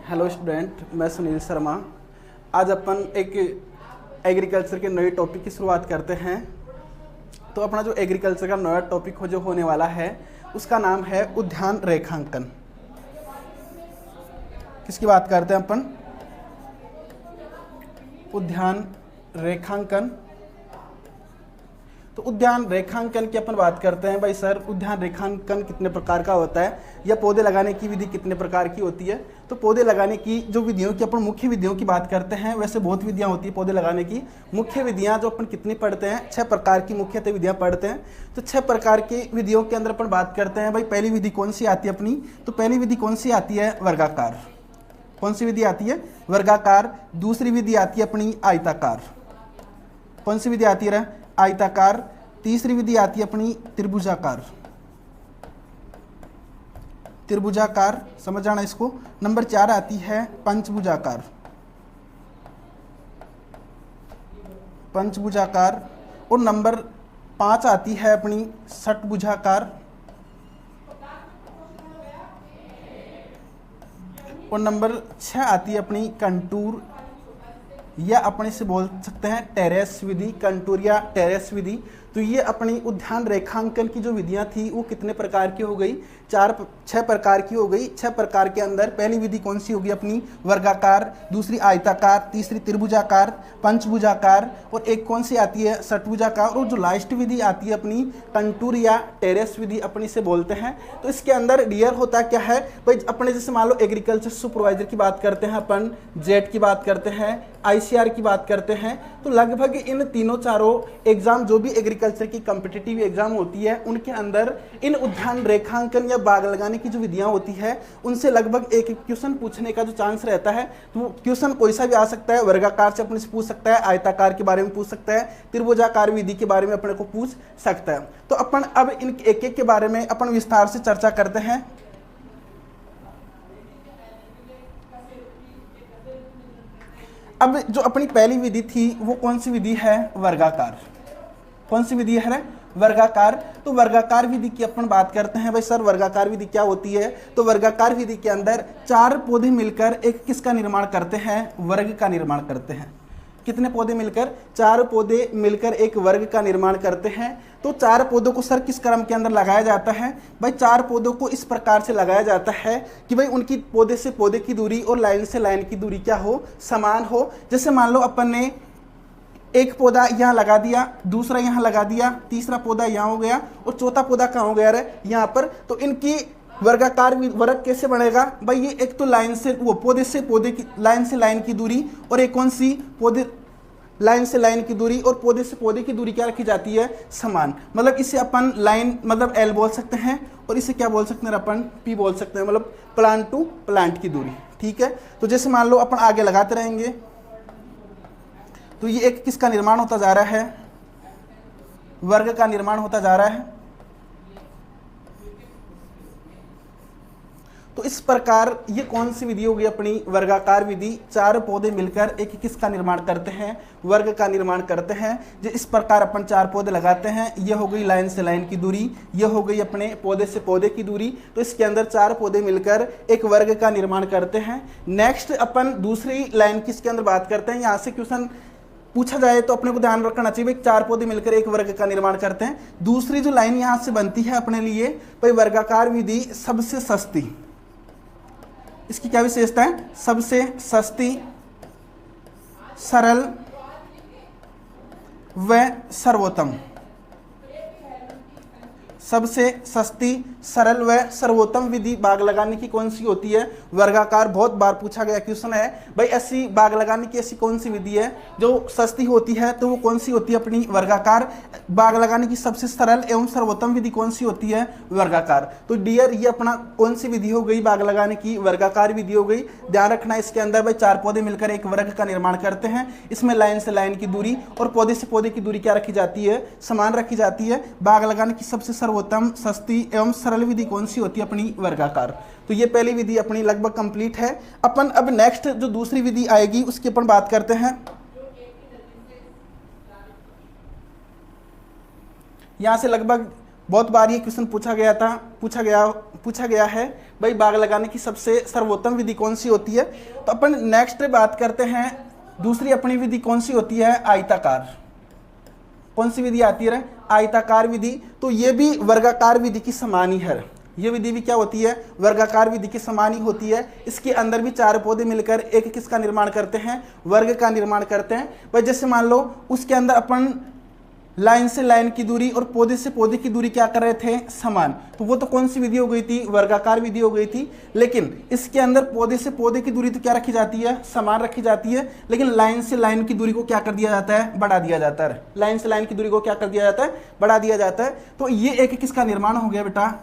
Hello student, मैं सुनील शर्मा। आज अपन एक एग्रीकल्चर के नए टॉपिक की शुरुआत करते हैं। तो अपना जो एग्रीकल्चर का नया टॉपिक जो होने वाला है उसका नाम है उद्यान रेखांकन। किसकी बात करते हैं अपन? उद्यान रेखांकन। तो उद्यान रेखांकन की अपन बात करते हैं। भाई सर, उद्यान रेखांकन कितने प्रकार का होता है या पौधे लगाने की विधि कितने प्रकार की होती है? तो पौधे लगाने की जो विधियों की अपन मुख्य विधियों की बात करते हैं, वैसे बहुत विधियां होती है पौधे लगाने की। मुख्य विधियां जो अपन कितनी पढ़ते हैं, 6 प्रकार की मुख्यतः विधियां पढ़ते हैं। तो 6 प्रकार की विधियों के अंदर अपन बात करते हैं। भाई पहली विधि कौन सी आती है अपनी? तो पहली विधि कौन सी आती है? वर्गाकार। कौन सी विधि आती है? वर्गाकार। दूसरी विधि आती है अपनी आयताकार। कौन सी विधि आती है? आयताकार। तीसरी विधि आती है अपनी त्रिभुजाकार। त्रिभुजाकार, समझ जाना इसको। नंबर 4 आती है पंचभुजाकार। पंचभुजाकार। और नंबर 5 आती है अपनी षटभुजाकार। और नंबर 6 आती है अपनी कंटूर, या अपने से बोल सकते हैं टेरेस विधि। कंटूर या टेरेस विधि। तो ये अपनी उद्यान रेखांकन की जो विधियां थी वो कितने प्रकार की हो गई? 6 प्रकार की हो गई। 6 प्रकार के अंदर पहली विधि कौन सी होगी अपनी? वर्गाकार। दूसरी आयताकार। तीसरी त्रिभुजाकार, पंचभुजाकार, और एक कौन सी आती है? षटभुजाकार। और जो लास्ट विधि आती है अपनी कंटूर या टेरेस विधि अपनी से बोलते हैं। तो इसके अंदर डियर होता क्या है भाई? अपने जैसे मान लो एग्रीकल्चर सुपरवाइजर की बात करते हैं अपन, जेट की बात करते हैं, ICR की बात करते हैं। तो लगभग इन तीनों चारों एग्जाम जो भी एग्रीकल्चर की कॉम्पिटिटिव एग्जाम होती है उनके अंदर इन उद्यान रेखांकन या बाग लगाने की जो विधियां होती है उनसे लगभग एक क्वेश्चन पूछने का जो चांस रहता है। तो क्वेश्चन कोई सा भी आ सकता है। वर्गाकार से अपने से पूछ सकता है, आयताकार के बारे में पूछ सकता है, त्रिभुजाकार विधि के बारे में अपने को पूछ सकता है। तो अपन अब इन एक एक के बारे में अपन विस्तार से चर्चा करते हैं। अब जो अपनी पहली विधि थी वो कौन सी विधि है? वर्गाकार। कौन सी विधि है? वर्गाकार। तो वर्गाकार विधि की अपन बात करते हैं। भाई सर, वर्गाकार विधि क्या होती है? तो वर्गाकार विधि के अंदर 4 पौधे मिलकर एक किसका निर्माण करते हैं? वर्ग का निर्माण करते हैं। कितने पौधे मिलकर? 4 पौधे मिलकर एक वर्ग का निर्माण करते हैं। तो 4 पौधों को सर किस क्रम के अंदर लगाया जाता है? भाई 4 पौधों को इस प्रकार से लगाया जाता है कि भाई उनकी पौधे से पौधे की दूरी और लाइन से लाइन की दूरी क्या हो? समान हो। जैसे मान लो अपन ने एक पौधा यहाँ लगा दिया, दूसरा यहाँ लगा दिया, तीसरा पौधा यहाँ हो गया और चौथा पौधा कहाँ हो गया रे? यहाँ पर। तो इनकी वर्गाकार वर्ग कैसे बनेगा? भाई ये एक तो लाइन से वो पौधे से पौधे की लाइन से लाइन की दूरी, और एक कौन सी? पौधे लाइन से लाइन की दूरी और पौधे से पौधे की दूरी क्या रखी जाती है? समान। मतलब इसे अपन लाइन मतलब L बोल सकते हैं, और इसे क्या बोल सकते हैं अपन? P बोल सकते हैं। मतलब प्लांट टू प्लांट की दूरी। ठीक है। तो जैसे मान लो अपन आगे लगाते रहेंगे तो ये एक किसका निर्माण होता जा रहा है? वर्ग का निर्माण होता जा रहा है। तो इस प्रकार ये कौन सी विधि होगी अपनी? वर्गाकार विधि। 4 पौधे मिलकर एक किसका निर्माण करते हैं? वर्ग का निर्माण करते हैं। जो इस प्रकार अपन 4 पौधे लगाते हैं, ये हो गई लाइन से लाइन की दूरी, ये हो गई अपने पौधे से पौधे की दूरी। तो इसके अंदर 4 पौधे मिलकर एक वर्ग का निर्माण करते हैं। नेक्स्ट अपन दूसरी लाइन किसके अंदर बात करते हैं? यहाँ से क्वेश्चन पूछा जाए तो अपने को ध्यान रखना चाहिए 4 पौधे मिलकर एक वर्ग का निर्माण करते हैं। दूसरी जो लाइन यहां से बनती है अपने लिए, भाई वर्गाकार विधि सबसे सस्ती। इसकी क्या विशेषता है? सबसे सस्ती, सरल व सर्वोत्तम। सबसे सस्ती, सरल व सर्वोत्तम विधि बाग लगाने की कौन सी होती है? वर्गाकार। बहुत बार पूछा गया क्वेश्चन है भाई, ऐसी बाग लगाने की ऐसी कौन सी विधि है जो सस्ती होती है? तो वो कौन सी होती है? अपनी वर्गाकार। बाग लगाने की सबसे सरल एवं सर्वोत्तम विधि कौन सी होती है? वर्गाकार। तो डियर ये अपना कौन सी विधि हो गई बाग लगाने की? वर्गाकार विधि हो गई। ध्यान रखना इसके अंदर भाई 4 पौधे मिलकर एक वर्ग का निर्माण करते हैं। इसमें लाइन से लाइन की दूरी और पौधे से पौधे की दूरी क्या रखी जाती है? समान रखी जाती है। बाग लगाने की सबसे सर्वोत्तम, सस्ती एवं सरल विधि कौन सी होती है? अपनी वर्गाकार। तो ये पहली विधि अपनी लगभग कंप्लीट है। अपन अब नेक्स्ट जो दूसरी विधि आएगी उसकी अपन बात करते हैं। यहां से लगभग बहुत बार ये क्वेश्चन पूछा गया है भाई बाग लगाने की सबसे सर्वोत्तम विधि कौन सी होती है। तो अपन नेक्स्ट बात करते हैं, दूसरी अपनी विधि कौन सी होती है, आयताकार। कौन सी विधि आती है, आयताकार विधि। तो ये भी वर्गाकार विधि की समान ही है, ये विधि भी क्या होती है, वर्गाकार विधि की समान ही होती है। इसके अंदर भी चार पौधे मिलकर एक किसका निर्माण करते हैं, वर्ग का निर्माण करते हैं। भाई जैसे मान लो उसके अंदर अपन लाइन से लाइन की दूरी और पौधे से पौधे की दूरी क्या कर रहे थे, समान, तो वो तो कौन सी विधि हो गई थी, वर्गाकार विधि हो गई थी। लेकिन इसके अंदर पौधे से पौधे की दूरी तो क्या रखी जाती है, समान रखी जाती है, लेकिन लाइन से लाइन की दूरी को क्या कर दिया जाता है, बढ़ा दिया जाता है। लाइन से लाइन की दूरी को क्या कर दिया जाता है, बढ़ा दिया जाता है। तो ये एक किसका निर्माण हो गया बेटा,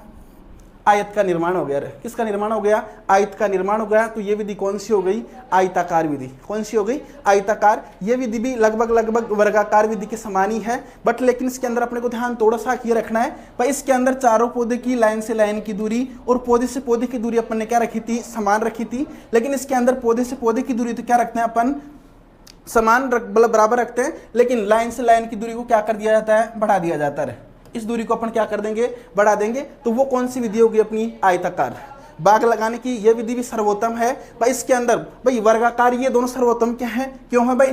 आयत का निर्माण हो गया। किसका निर्माण हो गया, आयत का निर्माण हो गया। तो ये विधि कौन सी हो गई, आयताकार विधि। कौन सी हो गई, आयताकार। ये विधि भी लगभग वर्गाकार विधि के समान ही है, बट लेकिन इसके अंदर अपने को ध्यान थोड़ा सा ये रखना है भाई, इसके अंदर चारों पौधे की लाइन से लाइन की दूरी और पौधे से पौधे की दूरी अपन ने क्या रखी थी, समान रखी थी। लेकिन इसके अंदर पौधे से पौधे की दूरी तो क्या रखते हैं अपन, समान मतलब बराबर रखते हैं, लेकिन लाइन से लाइन की दूरी को क्या कर दिया जाता है, बढ़ा दिया जाता है। इस दूरी को अपन क्या कर देंगे, बढ़ा देंगे। तो वो कौन सी विधि होगी अपनी, आयताकार। बाग लगाने की यह विधि भी सर्वोत्तम है भाई। इसके अंदर भाई वर्गाकार, ये दोनों सर्वोत्तम क्या है, क्यों है भाई,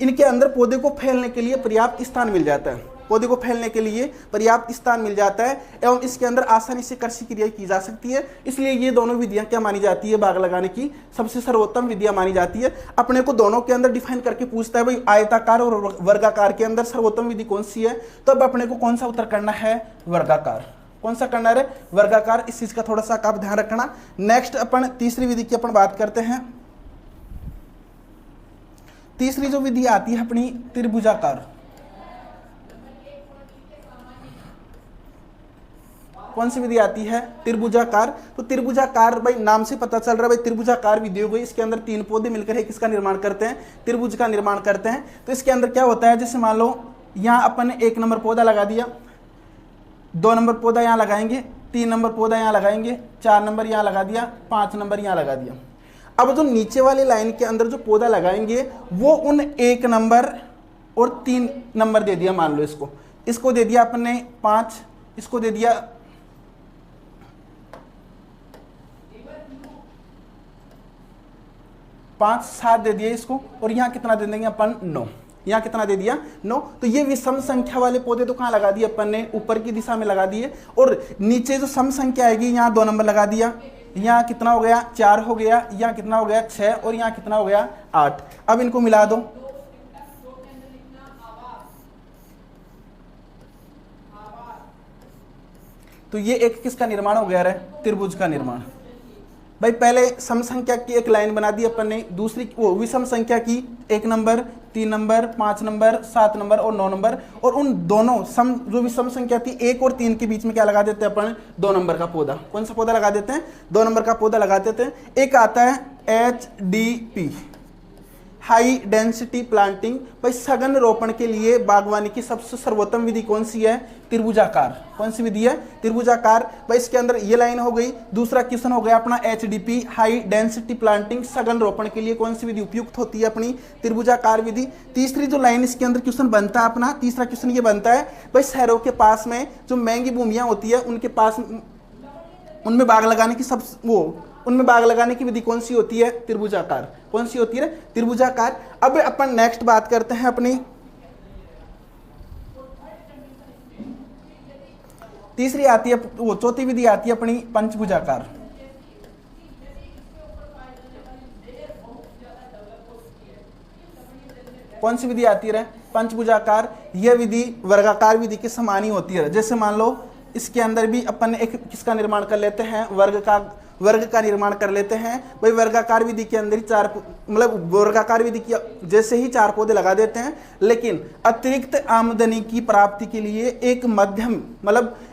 इनके अंदर पौधे को फैलने के लिए पर्याप्त स्थान मिल जाता है, पौधे को फैलने के लिए पर्याप्त स्थान मिल जाता है, एवं इसके अंदर आसानी से कृषि क्रिया की जा सकती है। इसलिए ये दोनों विधियां क्या मानी जाती है, बाग लगाने की सबसे सर्वोत्तम विधियां मानी जाती है। अपने को दोनों के अंदर डिफाइन करके पूछता है भाई आयताकार और वर्गाकार के अंदर सर्वोत्तम विधि कौन सी है, तो अब अपने को कौन सा उत्तर करना है, वर्गाकार। कौन सा करना है, वर्गाकार। इस चीज का थोड़ा सा आप ध्यान रखना। नेक्स्ट अपन तीसरी विधि की अपन बात करते हैं। तीसरी जो विधि आती है अपनी त्रिभुजाकार। कौन सी विधि आती है, त्रिभुजाकार। तो त्रिभुजाकार भाई नाम से पता चल रहा है भाई त्रिभुजाकार विधि हो गई। इसके अंदर तीन पौधे मिलकर एक किसका निर्माण करते हैं, त्रिभुज का निर्माण करते हैं। तो इसके अंदर क्या होता है, जैसे मान लो यहाँ अपन ने 1 नंबर पौधा लगा दिया, 2 नंबर पौधा यहाँ लगाएंगे, 3 नंबर पौधा यहाँ लगाएंगे, 4 नंबर यहाँ लगा दिया, 5 नंबर यहाँ लगा दिया। अब जो नीचे वाली लाइन के अंदर जो पौधा लगाएंगे वो उन 1 नंबर और 3 नंबर दे दिया, मान लो इसको दे दिया अपन ने 5, इसको दे दिया 5, 7 दे दिया इसको, और यहाँ कितना दे देंगे अपन, 9। यहाँ कितना दे दिया, 9। तो ये विषम संख्या वाले पौधे तो कहाँ लगा दिए अपन ने, ऊपर की दिशा में लगा दिए। और नीचे जो सम संख्या आएगी यहाँ 2 नंबर लगा दिया, यहाँ कितना हो गया, 4 हो गया, यहाँ कितना हो गया, 6, और यहाँ कितना हो गया, 8। अब इनको मिला दो, तो ये एक किसका निर्माण हो गया है, त्रिभुज का निर्माण। भाई पहले सम संख्या की एक लाइन बना दी अपन ने, दूसरी वो विषम संख्या की 1 नंबर, 3 नंबर, 5 नंबर, 7 नंबर और 9 नंबर, और उन दोनों सम जो विषम संख्या थी 1 और 3 के बीच में क्या लगा देते हैं अपन, 2 नंबर का पौधा। कौन सा पौधा लगा देते हैं, 2 नंबर का पौधा लगा देते हैं। एक आता है HDP, हाई डेंसिटी प्लांटिंग। भाई सघन रोपण के लिए बागवानी की सबसे सर्वोत्तम विधि कौन सी है, त्रिभुजाकार। कौन सी विधि है, त्रिभुजाकार। भाई इसके अंदर ये लाइन हो गई। दूसरा क्वेश्चन हो गया अपना HDP, हाई डेंसिटी प्लांटिंग। सघन रोपण के लिए कौन सी विधि उपयुक्त होती है, अपनी त्रिभुजाकार विधि। तीसरी जो लाइन इसके अंदर क्वेश्चन बनता है अपना, तीसरा क्वेश्चन ये बनता है भाई शहरों के पास में जो महंगी भूमियां होती है उनके पास उनमें बाग लगाने की उनमें बाग लगाने की विधि कौन सी होती है, त्रिभुजाकार। कौन सी होती है, त्रिभुजाकार। अब अपन नेक्स्ट बात करते हैं अपनी तीसरी आती है, वो चौथी विधि आती है अपनी पंचभुजाकार। कौन सी विधि आती है, पंचभुजाकार। यह विधि वर्गाकार विधि के समान ही होती है। जैसे मान लो इसके अंदर भी अपन एक किसका निर्माण कर लेते हैं, वर्ग का निर्माण कर लेते हैं। भाई वर्गाकार विधि के अंदर ही वर्गाकार विधि की जैसे ही 4 पौधे लगा देते हैं, लेकिन अतिरिक्त आमदनी की प्राप्ति के लिए एक मध्यम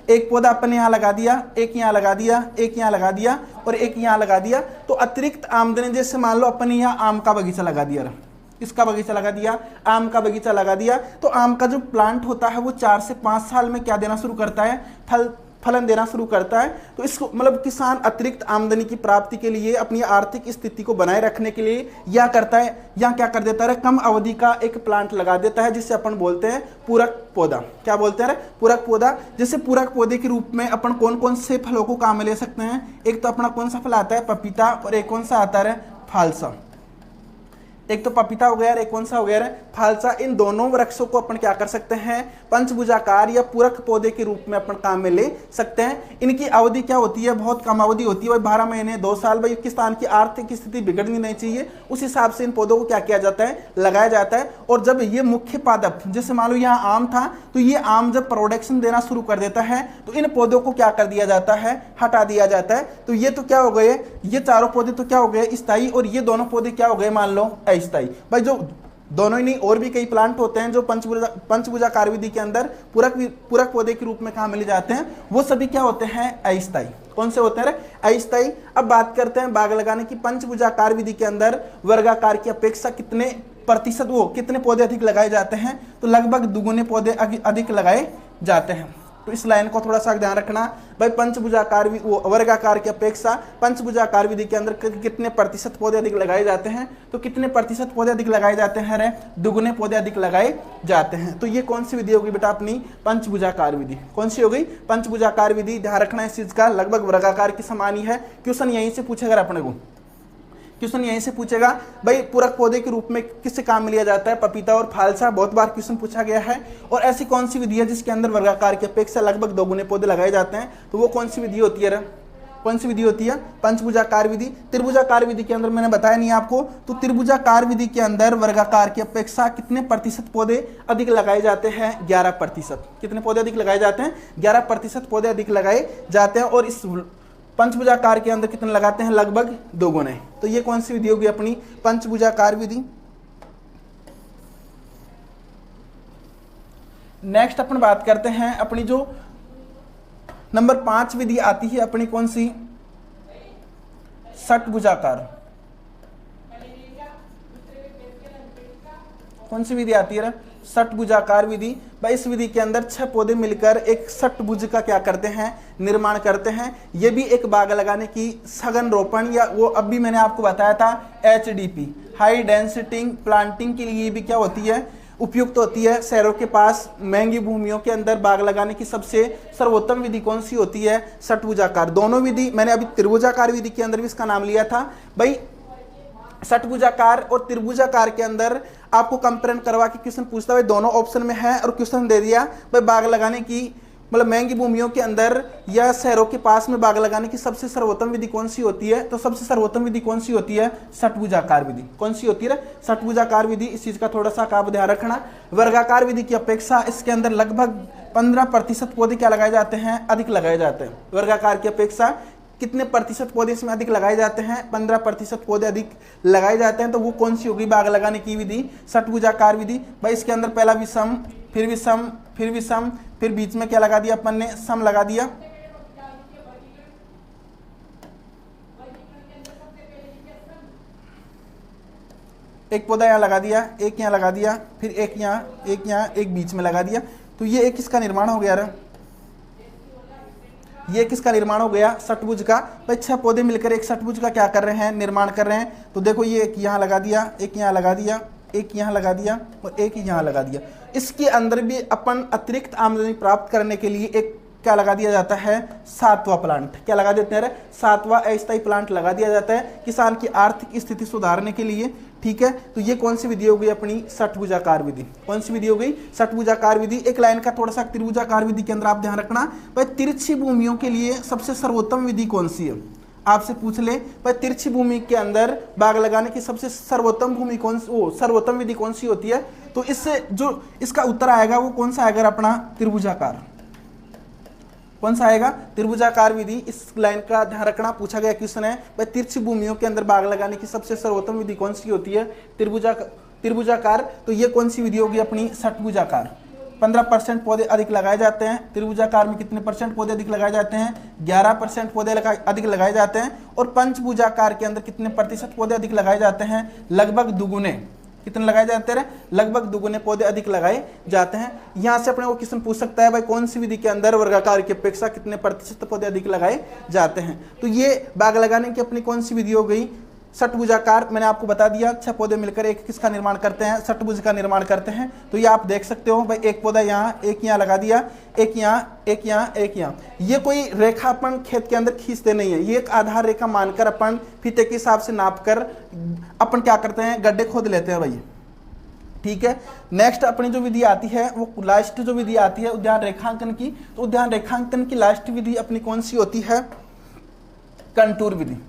एक पौधा अपन यहाँ लगा दिया, एक यहाँ लगा दिया, एक यहाँ लगा दिया और एक यहाँ लगा दिया। तो अतिरिक्त आमदनी, जैसे मान लो अपन यहाँ आम का बगीचा लगा दिया, इसका बगीचा लगा दिया, आम का बगीचा लगा दिया, तो आम का जो प्लांट होता है वो 4 से 5 साल में क्या देना शुरू करता है, फलन देना शुरू करता है, तो इसको मतलब किसान अतिरिक्त आमदनी की प्राप्ति के लिए, अपनी आर्थिक स्थिति को बनाए रखने के लिए या करता है या क्या कर देता है, कम अवधि का एक प्लांट लगा देता है जिसे अपन बोलते हैं पूरक पौधा। क्या बोलते हैं? पूरक पौधा। जैसे पूरक पौधे के रूप में अपन कौन कौन से फलों को काम में ले सकते हैं? एक तो अपना कौन सा फल आता है? पपीता, और एक कौन सा आता है? फालसा। एक तो पपीता हो गया और एक कौन सा हो गया? फालसा। इन दोनों वृक्षों को अपन क्या कर सकते हैं? पंचभुजाकार या पूरक पौधे के रूप में अपन काम में ले सकते हैं। इनकी अवधि क्या होती है? बहुत कम अवधि होती है भाई, 12 महीने, 2 साल। भाई किसान की आर्थिक स्थिति बिगड़नी नहीं चाहिए, उस हिसाब से इन पौधों को क्या किया जाता है? लगाया जाता है। और जब ये मुख्य पादप, जैसे मान लो यहाँ आम था, तो ये आम जब प्रोडक्शन देना शुरू कर देता है तो इन पौधों को क्या कर दिया जाता है? हटा दिया जाता है। तो ये तो क्या हो गए? ये चारों पौधे तो क्या हो गए? स्थायी। और ये दोनों पौधे क्या हो गए? मान लो अस्थायी। भाई जो दोनों ही नहीं, और भी कई प्लांट होते हैं जो पंचभुजाकार विधि के अंदर पूरक पौधे के रूप में काम ले जाते हैं, वो सभी क्या होते हैं? अस्थायी। कौन से होते हैं? अस्थायी। अब बात करते हैं बाग लगाने की। पंचभुजाकार विधि के अंदर वर्गाकार की अपेक्षा कितने प्रतिशत, वो कितने पौधे अधिक लगाए जाते हैं? तो लगभग दुगुने पौधे अधिक लगाए जाते हैं। तो इस लाइन को थोड़ा सा ध्यान रखना भाई, पंचभुजाकार वर्गाकार की अपेक्षा पंचभुजाकार विधि के अंदर कितने प्रतिशत पौधे अधिक लगाए जाते हैं? तो कितने प्रतिशत पौधे अधिक लगाए जाते हैं? रे दुगुने पौधे अधिक लगाए जाते हैं। तो ये कौन सी विधि होगी बेटा? अपनी पंचभुजाकार विधि। कौन सी हो गई? पंचभुजाकार विधि। ध्यान रखना इस चीज का, लगभग वर्गाकार की समान ही है। क्वेश्चन यहीं से पूछेगा अपने को, क्वेश्चन यहीं से पूछेगा भाई पूरक पौधे के रूप में किससे काम में लिया जाता है? पपीता और फालसा। बहुत बार क्वेश्चन पूछा गया है। और ऐसी कौन सी विधि है जिसके अंदर वर्गाकार की अपेक्षा लगभग दोगुने पौधे लगाए जाते हैं? तो वो कौन सी विधि होती है? कौन सी विधि होती है? पंचभुजाकार विधि। त्रिभुजाकार विधि के अंदर मैंने बताया नहीं आपको, तो त्रिभुजाकार विधि के अंदर वर्गाकार की अपेक्षा कितने प्रतिशत पौधे अधिक लगाए जाते हैं? 11%। कितने पौधे अधिक लगाए जाते हैं? 11% पौधे अधिक लगाए जाते हैं। और इस पंचभुजाकार के अंदर कितने लगाते हैं? लगभग दोगुने। तो ये कौन सी विधि होगी? अपनी पंचभुजाकार विधि। नेक्स्ट अपन बात करते हैं अपनी जो नंबर 5 विधि आती है अपनी, कौन सी? षटभुजाकार। कौन सी विधि आती है? षटभुजाकार विधि। भाई इस विधि के अंदर 6 पौधे मिलकर एक षटभुज का क्या करते हैं? निर्माण करते हैं। ये भी एक बाग लगाने की सघन रोपण, या वो अब भी मैंने आपको बताया था HDP, हाई डेंसिटी प्लांटिंग के लिए भी क्या होती है? उपयुक्त होती है। शहरों के पास महंगी भूमियों के अंदर बाग लगाने की सबसे सर्वोत्तम विधि कौन सी होती है? षटभुजाकार। दोनों विधि, मैंने अभी त्रिभुजाकार विधि के अंदर भी इसका नाम लिया था। भाई षटभुजाकार और त्रिभुजाकार के अंदर आपको कंपेयर करवा के क्वेश्चन पूछता है, दोनों ऑप्शन में है और क्वेश्चन दे दिया भाई बाग लगाने की, मतलब महंगी भूमियों के अंदर या शहरों के पास में बाग लगाने की सबसे सर्वोत्तम विधि कौन सी होती है? तो सबसे सर्वोत्तम विधि कौन सी होती है? षटभुजाकार विधि। कौन सी होती है? षटभुजाकार विधि। इस चीज का थोड़ा सा आप ध्यान रखना। वर्गाकार विधि की अपेक्षा इसके अंदर लगभग 15% पौधे क्या लगाए जाते हैं? अधिक लगाए जाते हैं। वर्गाकार की अपेक्षा कितने प्रतिशत पौधे इसमें अधिक लगाए जाते हैं? 15% पौधे अधिक लगाए जाते हैं। तो वो कौन सी होगी बाग लगाने की विधि? षटभुजाकार विधि। भाई इसके अंदर पहला विषम, फिर विषम, फिर विषम, फिर बीच में क्या लगा दिया अपन ने? सम लगा दिया। एक पौधा यहाँ लगा दिया, एक यहाँ लगा दिया, फिर एक यहाँ, एक बीच में लगा दिया। तो ये एक किसका निर्माण हो गया रे? ये किसका निर्माण हो गया? षटभुज का। भाई 6 पौधे मिलकर एक षटभुज का क्या कर रहे हैं? निर्माण कर रहे हैं। तो देखो ये एक यहाँ लगा दिया, एक यहाँ लगा दिया, एक यहाँ लगा दिया और एक यहाँ लगा दिया। इसके अंदर भी अपन अतिरिक्त आमदनी प्राप्त करने के लिए एक क्या लगा दिया जाता है? 7वां प्लांट। क्या लगा देते हैं? 7वां अस्थायी प्लांट लगा दिया जाता है किसान की आर्थिक स्थिति सुधारने के लिए। ठीक है, तो ये कौन सी विधि हो गई? अपनी षटभुजाकार विधि। कौन सी विधि हो गई? षटभुजाकार विधि। एक लाइन का थोड़ा सा त्रिभुजाकार विधि के अंदर आप ध्यान रखना, भाई तिरछी भूमियों के लिए सबसे सर्वोत्तम विधि कौन सी है? आपसे पूछ ले भाई तिरछी भूमि के अंदर बाग लगाने की सबसे सर्वोत्तम भूमि कौन सी, वो सर्वोत्तम विधि कौन सी होती है? तो इससे जो इसका उत्तर आएगा वो कौन सा आएगा? अपना त्रिभुजाकार। कौन सा आएगा? त्रिभुजाकार विधि। इस लाइन का ध्यान रखना, पूछा गया क्वेश्चन है भाई तिरछी भूमियों के अंदर बाग लगाने की सबसे सर्वोत्तम विधि कौन सी होती है? त्रिभुजाकार। तो ये कौन सी विधि होगी? अपनी षटभुजाकार। 15% पौधे अधिक लगाए जाते हैं। त्रिभुजाकार में कितने परसेंट पौधे अधिक लगाए जाते हैं? 11% पौधे अधिक लगाए जाते हैं। और पंचभुजाकार के अंदर कितने प्रतिशत पौधे अधिक लगाए जाते हैं? लगभग दुगुने। कितने लगाए जाते हैं, लगभग दुगुने पौधे अधिक लगाए जाते हैं। यहाँ से अपने को क्वेश्चन पूछ सकता है भाई कौन सी विधि के अंदर वर्गाकार की अपेक्षा कितने प्रतिशत पौधे अधिक लगाए जाते हैं। तो ये बाग लगाने की अपनी कौन सी विधि हो गई, षटभुजाकार। मैंने आपको बता दिया 6 पौधे मिलकर एक किसका निर्माण करते हैं, षटभुज का निर्माण करते हैं। तो ये आप देख सकते हो भाई, एक पौधा यहाँ, एक यहाँ लगा दिया, एक यहाँ, एक यहाँ, एक यहाँ। ये कोई रेखा अपन खेत के अंदर खींचते नहीं है, ये एक आधार रेखा मानकर अपन फीते के हिसाब से नाप कर अपन क्या करते हैं, गड्ढे खोद लेते हैं भाई। ठीक है, नेक्स्ट अपनी जो विधि आती है वो लास्ट जो विधि आती है उद्यान रेखांकन की। तो उद्यान रेखांकन की लास्ट विधि अपनी कौन सी होती है, कंटूर विधि।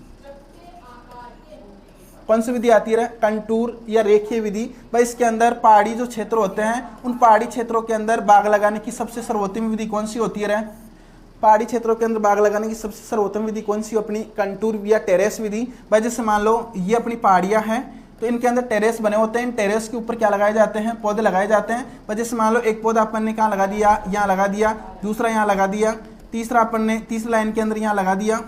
कौन सी विधि आती है, कंटूर या रेखीय विधि। भाई इसके अंदर पहाड़ी जो क्षेत्र होते हैं उन पहाड़ी क्षेत्रों के अंदर बाग लगाने की सबसे सर्वोत्तम विधि कौन सी होती है, पहाड़ी क्षेत्रों के अंदर बाग लगाने की सबसे सर्वोत्तम विधि कौन सी, अपनी कंटूर या टेरेस विधि। भाई जैसे मान लो ये अपनी पहाड़ियां हैं तो इनके अंदर टेरेस बने होते हैं, इन टेरेस के ऊपर क्या लगाए जाते हैं, पौधे लगाए जाते हैं। भाई जैसे मान लो एक पौधा अपन ने कहाँ लगा दिया, यहाँ लगा दिया, दूसरा यहाँ लगा दिया, तीसरा अपन ने तीसरी लाइन के अंदर यहाँ लगा दिया।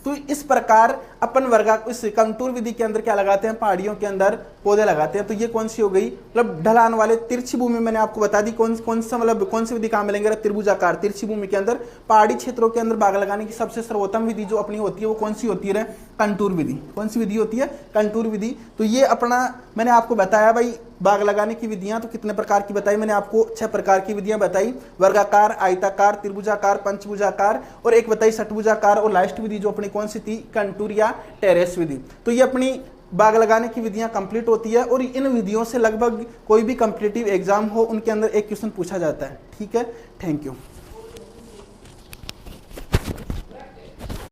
तो इस प्रकार अपन इस कंटूर विधि के अंदर क्या लगाते हैं, पहाड़ियों के अंदर पौधे लगाते हैं। तो ये कौन सी हो गई, मतलब ढलान वाले तिरछी भूमि। मैंने आपको बता दी कौन सा मतलब कौन सी विधि कहाँ मिलेंगे, त्रिभुजाकार तिरछी भूमि के अंदर पहाड़ी क्षेत्रों के अंदर बाग लगाने की सबसे सर्वोत्तम विधि जो अपनी होती है वो कौन सी होती है, कंटूर विधि। कौन सी विधि होती है, कंटूर विधि। तो ये अपना मैंने आपको बताया भाई बाग लगाने की विधियां तो कितने प्रकार की बताई, मैंने आपको 6 प्रकार की विधियां बताई, वर्गाकार, आयताकार, त्रिभुजाकार, पंचभुजाकार और एक बताई षटभुजाकार। और लास्ट विधि जो अपनी कौन सी थी, कंटूर या टेरेस विधि। तो ये अपनी बाग लगाने की विधियां कंप्लीट होती है और इन विधियों से लगभग कोई भी कॉम्पिटिटिव एग्जाम हो उनके अंदर एक क्वेश्चन पूछा जाता है। ठीक है, थैंक यू।